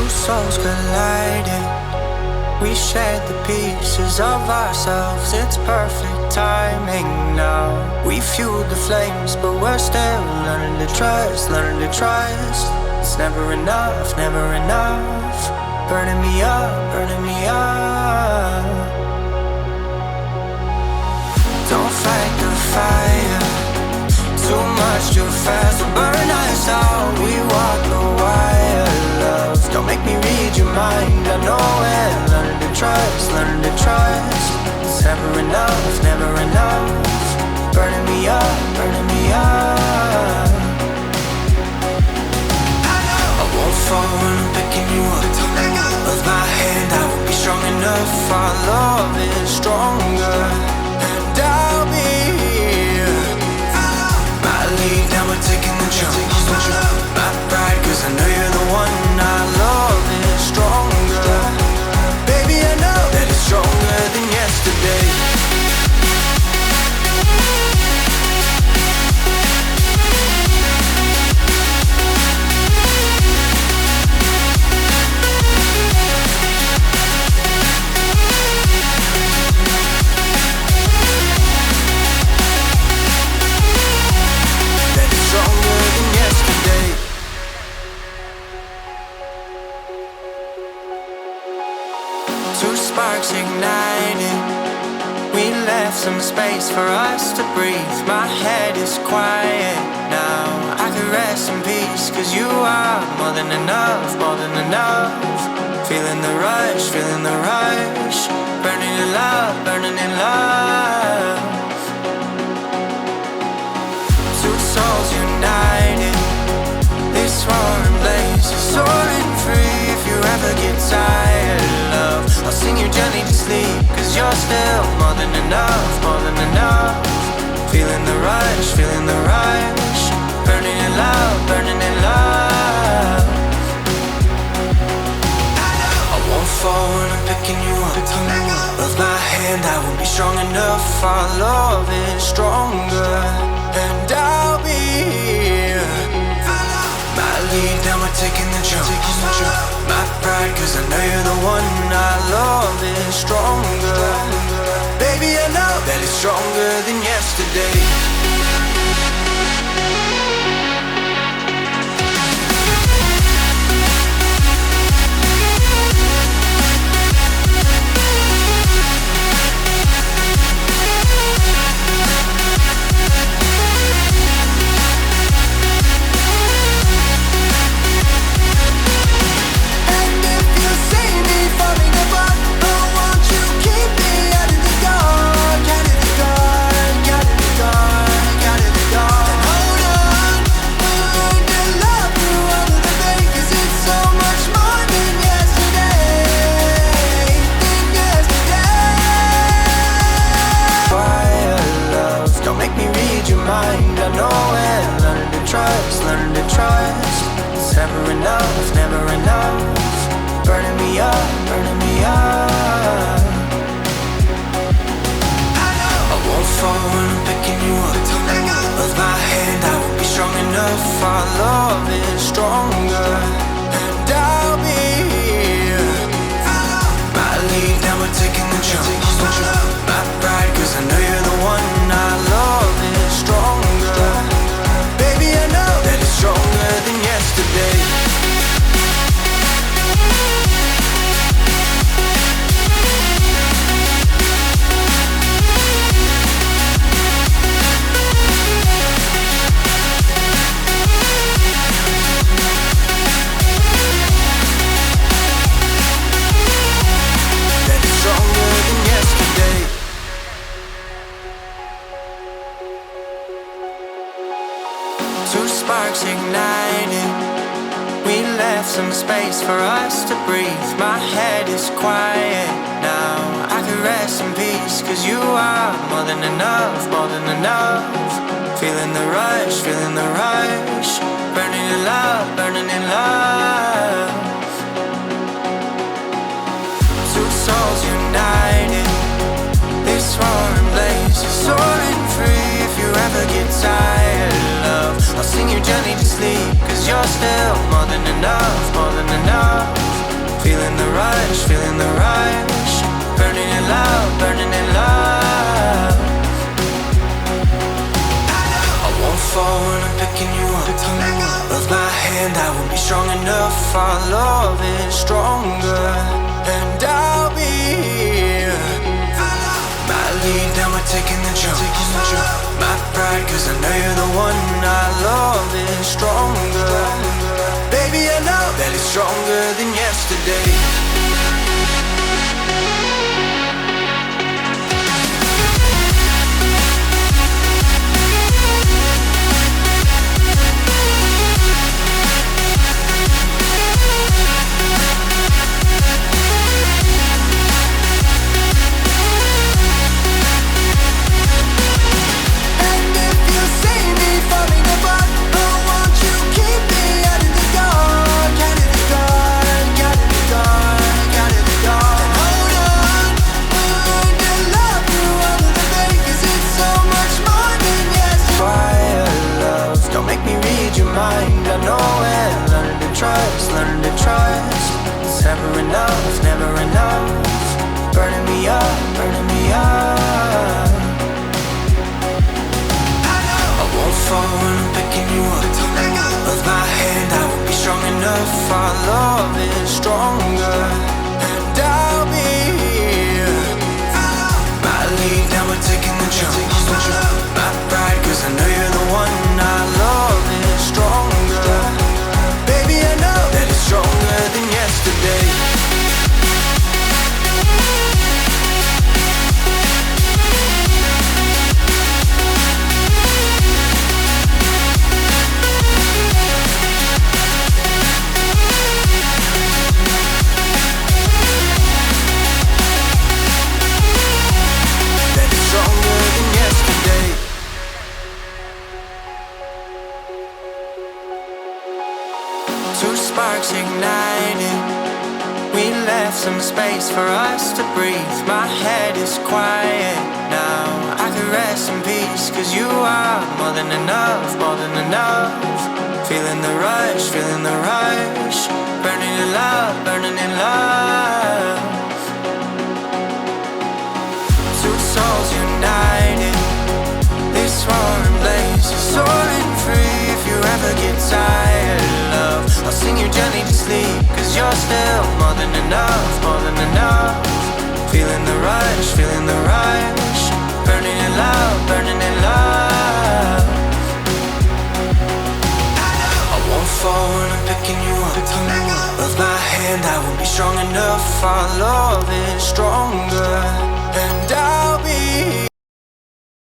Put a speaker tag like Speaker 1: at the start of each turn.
Speaker 1: Two souls colliding. We shared the pieces of ourselves. It's perfect timing now. We fueled the flames, but we're still learning to trust, learning to trust. It's never enough, never enough. Burning me up, burning me up. Don't fight the fire. Too much too fast will burn us out. We walk the wire, love. Don't make me read your mind. I know it. Learn to trust, learn to trust. It's never enough, never enough. Burning me up, burning me up. I won't fall when I'm picking you up. Of my hand, I won't be strong enough. Our love is stronger, and I'll be here. My lead, now we're taking the jump. My pride, cause I know you're the one. Our love is stronger. Baby, I know that it's stronger than yesterday. Two sparks ignited. We left some space for us to breathe. My head is quiet now. I can rest in peace, cause you are more than enough, more than enough. Feeling the rush, feeling the rush. Burning in love, burning in love. Two souls united. This roaring blaze is soaring free. If you ever get tired, love, I'll sing you gently to sleep, cause you're still more than enough, more than enough. Feeling the rush, feeling the rush. Burning in love, burning in love. I won't fall when I'm picking you up. Of my hand, I won't be strong enough. Our love is stronger, and I'll be here. My lead, now we're taking the jump. My pride, cause I know you're the one. Our love is stronger. Baby, I know that it's stronger than yesterday. Learn to trust. It's never enough, never enough. Burning me up, burning me up. I won't fall when I'm picking you up. Of my hand, I won't be strong enough. Our love is stronger, and I'll be here. My lead, now we're taking the jump. My pride, cause I know you're the one. Our love is stronger. Baby, I know that it's stronger than yesterday. That it's stronger than yesterday. Two sparks ignited. We left some space for us to breathe. My head is quiet now. I can rest in peace, cause you are more than enough, more than enough. Feeling the rush, feeling the rush. Burning in love, burning in love. Two souls united. This roaring blaze is soaring free. If you ever get tired, love, I'll sing you gently to sleep, cause you're still more than enough, more than enough. Feeling the rush, feeling the rush. Burning in love, burning in love. I won't fall when I'm picking you up. Of my hand, I won't be strong enough. Our love is stronger, and I'll be here. My lead, now we're taking the jump. My pride, cause I know you're the one. Our love is stronger. Baby, I know that it's stronger than yesterday. Learning to trust. It's never enough, never enough. Burning me up, burning me up. I won't fall when I'm picking you up. Of my hand, I won't be strong enough. Our love is stronger, and I'll be here. My lead, now we're taking the jump. My pride, cause I know you're the one. Our love is stronger. Baby, I know that it's stronger than yesterday. That it's stronger than yesterday. Two sparks ignited. We left some space for us to breathe. My head is quiet now. I can rest in peace, cause you are more than enough, more than enough. Feeling the rush, feeling the rush. Burning in love, burning in love. Two souls united. This roaring blaze is soaring free. If you ever get tired, love, I'll sing you gently to sleep, cause you're still more than enough, more than enough. Feeling the rush, feeling the rush. Burning in love, burning in love. I won't fall when I'm picking you up. Of my hand, I won't be strong enough. Our love is stronger,